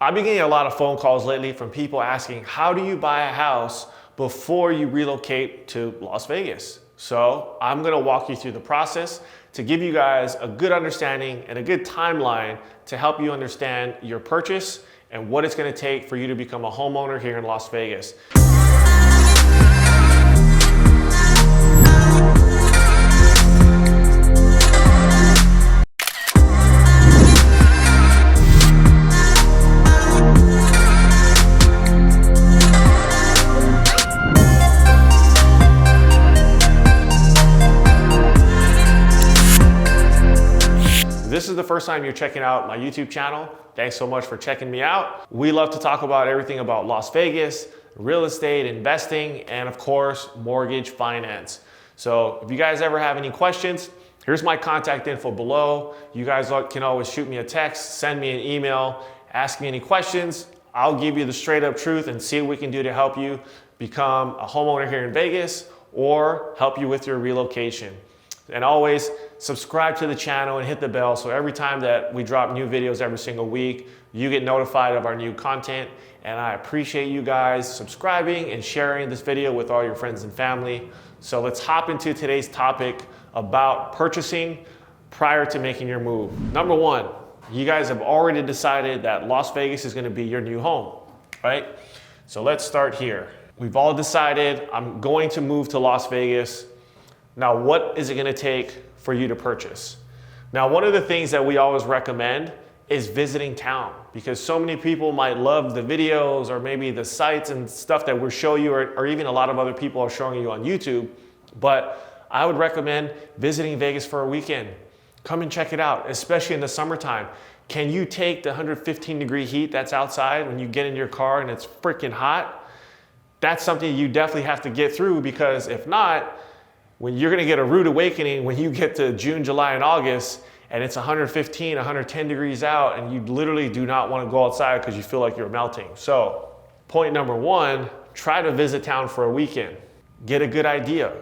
I've been getting a lot of phone calls lately from people asking, how do you buy a house before you relocate to Las Vegas? So I'm gonna walk you through the process to give you guys a good understanding and a good timeline to help you understand your purchase and what it's gonna take for you to become a homeowner here in Las Vegas. If this is the first time you're checking out my YouTube channel, thanks so much for checking me out. We love to talk about everything about Las Vegas, real estate, investing, and of course, mortgage finance. So if you guys ever have any questions, here's my contact info below. You guys can always shoot me a text, send me an email, ask me any questions. I'll give you the straight up truth and see what we can do to help you become a homeowner here in Vegas or help you with your relocation. And always subscribe to the channel and hit the bell so every time that we drop new videos every single week, you get notified of our new content. And I appreciate you guys subscribing and sharing this video with all your friends and family. So let's hop into today's topic about purchasing prior to making your move. Number one, you guys have already decided that Las Vegas is gonna be your new home, right? So let's start here. We've all decided I'm going to move to Las Vegas. Now, what is it gonna take for you to purchase? Now, one of the things that we always recommend is visiting town because so many people might love the videos or maybe the sites and stuff that we'll show you or even a lot of other people are showing you on YouTube. But I would recommend visiting Vegas for a weekend. Come and check it out, especially in the summertime. Can you take the 115-degree heat that's outside when you get in your car and it's freaking hot? That's something you definitely have to get through because if not, when you're gonna get a rude awakening when you get to June, July, and August, and it's 115, 110 degrees out, and you literally do not wanna go outside because you feel like you're melting. So, point number one, try to visit town for a weekend. Get a good idea.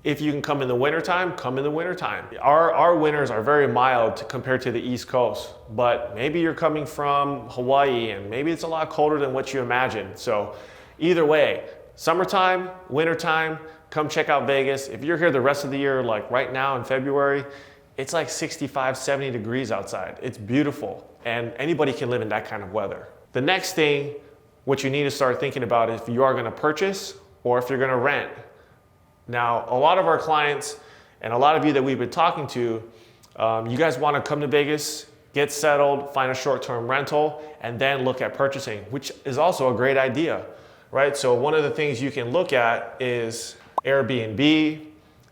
If you can come in the wintertime, come in the wintertime. Our winters are very mild compared to the East Coast, but maybe you're coming from Hawaii, and maybe it's a lot colder than what you imagined. So, either way, summertime, wintertime, come check out Vegas. If you're here the rest of the year, like right now in February, it's like 65, 70 degrees outside. It's beautiful, and anybody can live in that kind of weather. The next thing, what you need to start thinking about is if you are gonna purchase or if you're gonna rent. Now, a lot of our clients and a lot of you that we've been talking to, you guys wanna come to Vegas, get settled, find a short-term rental, and then look at purchasing, which is also a great idea, right? So one of the things you can look at is Airbnb,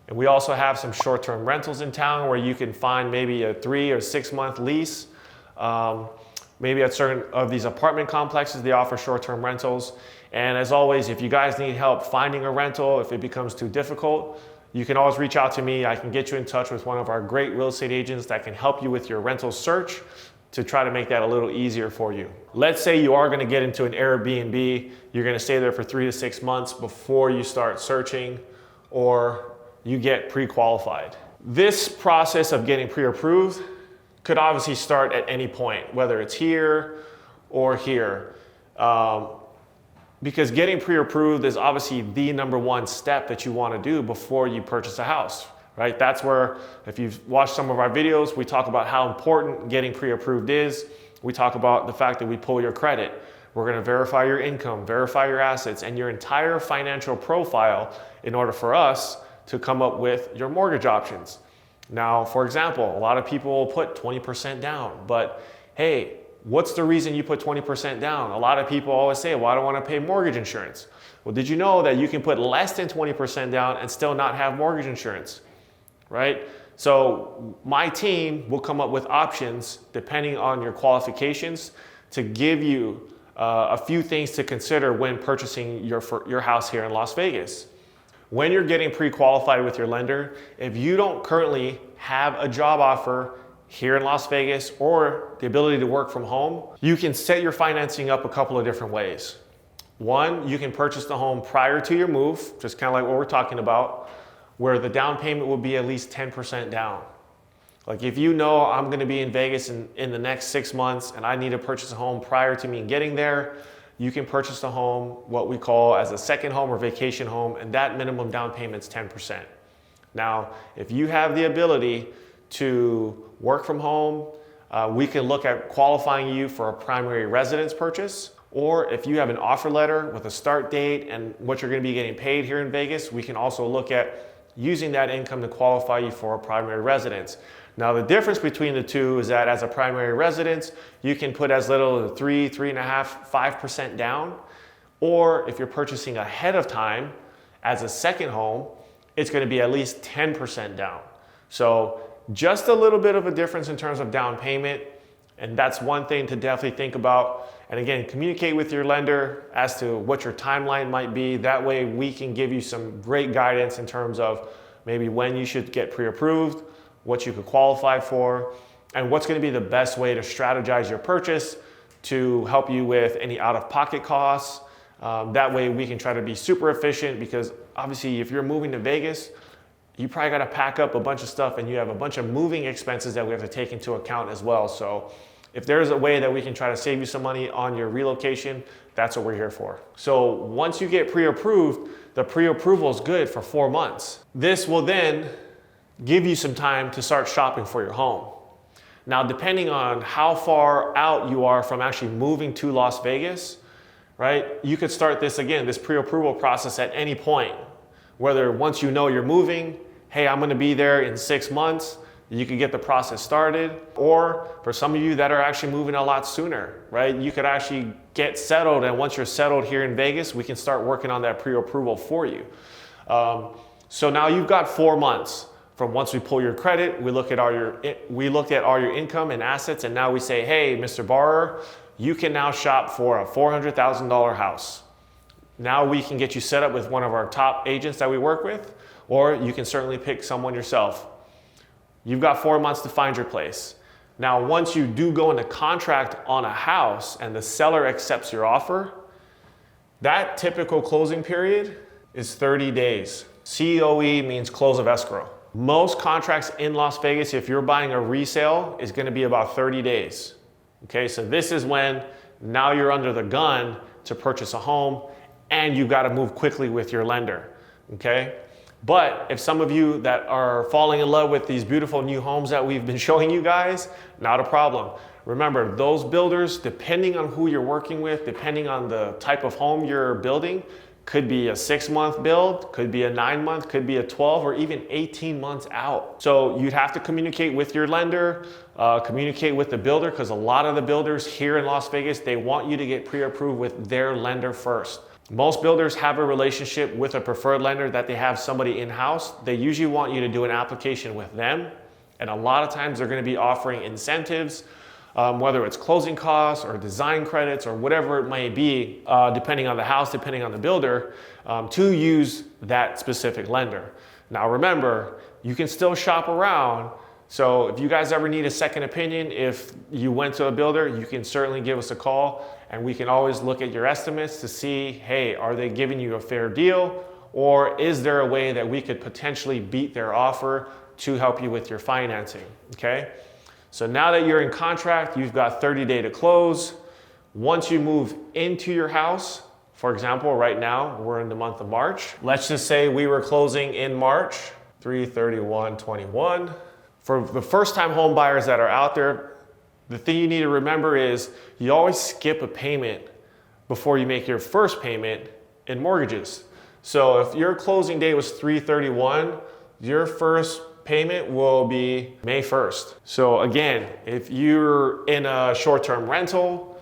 and we also have some short-term rentals in town where you can find maybe a 3 or 6 month lease. Maybe at certain of these apartment complexes, they offer short-term rentals. And as always, if you guys need help finding a rental, if it becomes too difficult, you can always reach out to me. I can get you in touch with one of our great real estate agents that can help you with your rental search to try to make that a little easier for you. Let's say you are gonna get into an Airbnb, you're gonna stay there for 3 to 6 months before you start searching or you get pre-qualified. This process of getting pre-approved could obviously start at any point, whether it's here or here. Because getting pre-approved is obviously the number one step that you wanna do before you purchase a house. Right? That's where, if you've watched some of our videos, we talk about how important getting pre-approved is. We talk about the fact that we pull your credit. We're gonna verify your income, verify your assets, and your entire financial profile in order for us to come up with your mortgage options. Now, for example, a lot of people will put 20% down, but hey, what's the reason you put 20% down? A lot of people always say, well, I don't wanna pay mortgage insurance. Well, did you know that you can put less than 20% down and still not have mortgage insurance? Right? So my team will come up with options depending on your qualifications to give you a few things to consider when purchasing your house here in Las Vegas. When you're getting pre-qualified with your lender, if you don't currently have a job offer here in Las Vegas or the ability to work from home, you can set your financing up a couple of different ways. One, you can purchase the home prior to your move, just kind of like what we're talking about, where the down payment will be at least 10% down. Like if you know I'm gonna be in Vegas in the next 6 months and I need to purchase a home prior to me getting there, you can purchase a home, what we call as a second home or vacation home, and that minimum down payment's 10%. Now, if you have the ability to work from home, we can look at qualifying you for a primary residence purchase. Or if you have an offer letter with a start date and what you're gonna be getting paid here in Vegas, we can also look at using that income to qualify you for a primary residence. Now the difference between the two is that as a primary residence, you can put as little as 3.5%, 5% down. Or if you're purchasing ahead of time as a second home, it's gonna be at least 10% down. So just a little bit of a difference in terms of down payment. And that's one thing to definitely think about. And again, communicate with your lender as to what your timeline might be. That way we can give you some great guidance in terms of maybe when you should get pre-approved, what you could qualify for, and what's gonna be the best way to strategize your purchase to help you with any out-of-pocket costs. That way we can try to be super efficient, because obviously if you're moving to Vegas, you probably gotta pack up a bunch of stuff and you have a bunch of moving expenses that we have to take into account as well. So if there's a way that we can try to save you some money on your relocation, that's what we're here for. So once you get pre-approved, the pre-approval is good for 4 months. This will then give you some time to start shopping for your home. Now, depending on how far out you are from actually moving to Las Vegas, right? You could start this pre-approval process at any point. Whether once you know you're moving, hey, I'm gonna be there in 6 months, you can get the process started. Or for some of you that are actually moving a lot sooner, right? You could actually get settled, and once you're settled here in Vegas, we can start working on that pre-approval for you. So now you've got 4 months from once we pull your credit, we looked at all your income and assets, and now we say, hey, Mr. Borrower, you can now shop for a $400,000 house. Now we can get you set up with one of our top agents that we work with, or you can certainly pick someone yourself. You've got 4 months to find your place. Now, once you do go into contract on a house and the seller accepts your offer, that typical closing period is 30 days. COE means close of escrow. Most contracts in Las Vegas, if you're buying a resale, is gonna be about 30 days. Okay, so this is when now you're under the gun to purchase a home and you've gotta move quickly with your lender, okay? But if some of you that are falling in love with these beautiful new homes that we've been showing you guys, not a problem. Remember, those builders, depending on who you're working with, depending on the type of home you're building, could be a 6-month build, could be a 9-month, could be a 12 or even 18 months out. So you'd have to communicate with your lender, communicate with the builder, because a lot of the builders here in Las Vegas, they want you to get pre-approved with their lender first. Most builders have a relationship with a preferred lender that they have somebody in-house. They usually want you to do an application with them. And a lot of times they're gonna be offering incentives, whether it's closing costs or design credits or whatever it may be, depending on the house, depending on the builder, to use that specific lender. Now remember, you can still shop around. So if you guys ever need a second opinion, if you went to a builder, you can certainly give us a call, and we can always look at your estimates to see, hey, are they giving you a fair deal? Or is there a way that we could potentially beat their offer to help you with your financing, okay? So now that you're in contract, you've got 30 days to close. Once you move into your house, for example, right now, we're in the month of March. Let's just say we were closing in March, 3/31/21. For the first-time home buyers that are out there, the thing you need to remember is you always skip a payment before you make your first payment in mortgages. So if your closing date was 3/31, your first payment will be May 1st. So again, if you're in a short-term rental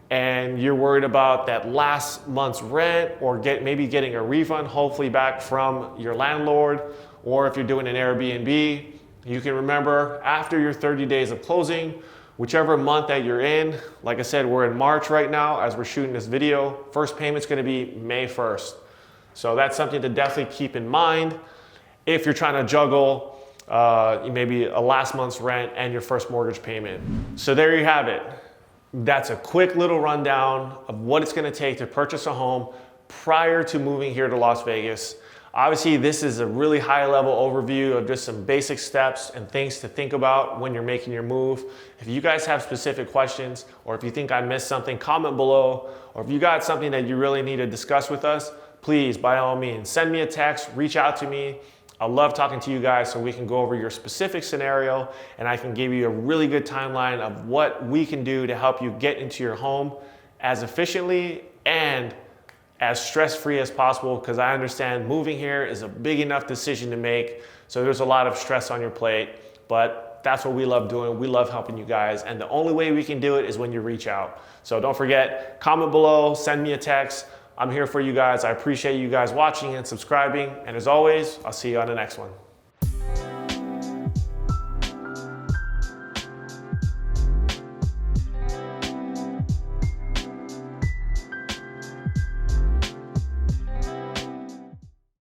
and you're worried about that last month's rent or maybe getting a refund, hopefully back from your landlord, or if you're doing an Airbnb, you can remember after your 30 days of closing, whichever month that you're in, like I said, we're in March right now as we're shooting this video, first payment's gonna be May 1st. So that's something to definitely keep in mind if you're trying to juggle maybe a last month's rent and your first mortgage payment. So there you have it. That's a quick little rundown of what it's gonna take to purchase a home prior to moving here to Las Vegas. Obviously, this is a really high level overview of just some basic steps and things to think about when you're making your move. If you guys have specific questions, or if you think I missed something, comment below. Or if you got something that you really need to discuss with us, please, by all means, send me a text, reach out to me. I love talking to you guys so we can go over your specific scenario and I can give you a really good timeline of what we can do to help you get into your home as efficiently and as stress-free as possible, because I understand moving here is a big enough decision to make. So there's a lot of stress on your plate, but that's what we love doing. We love helping you guys. And the only way we can do it is when you reach out. So don't forget, comment below, send me a text. I'm here for you guys. I appreciate you guys watching and subscribing. And as always, I'll see you on the next one.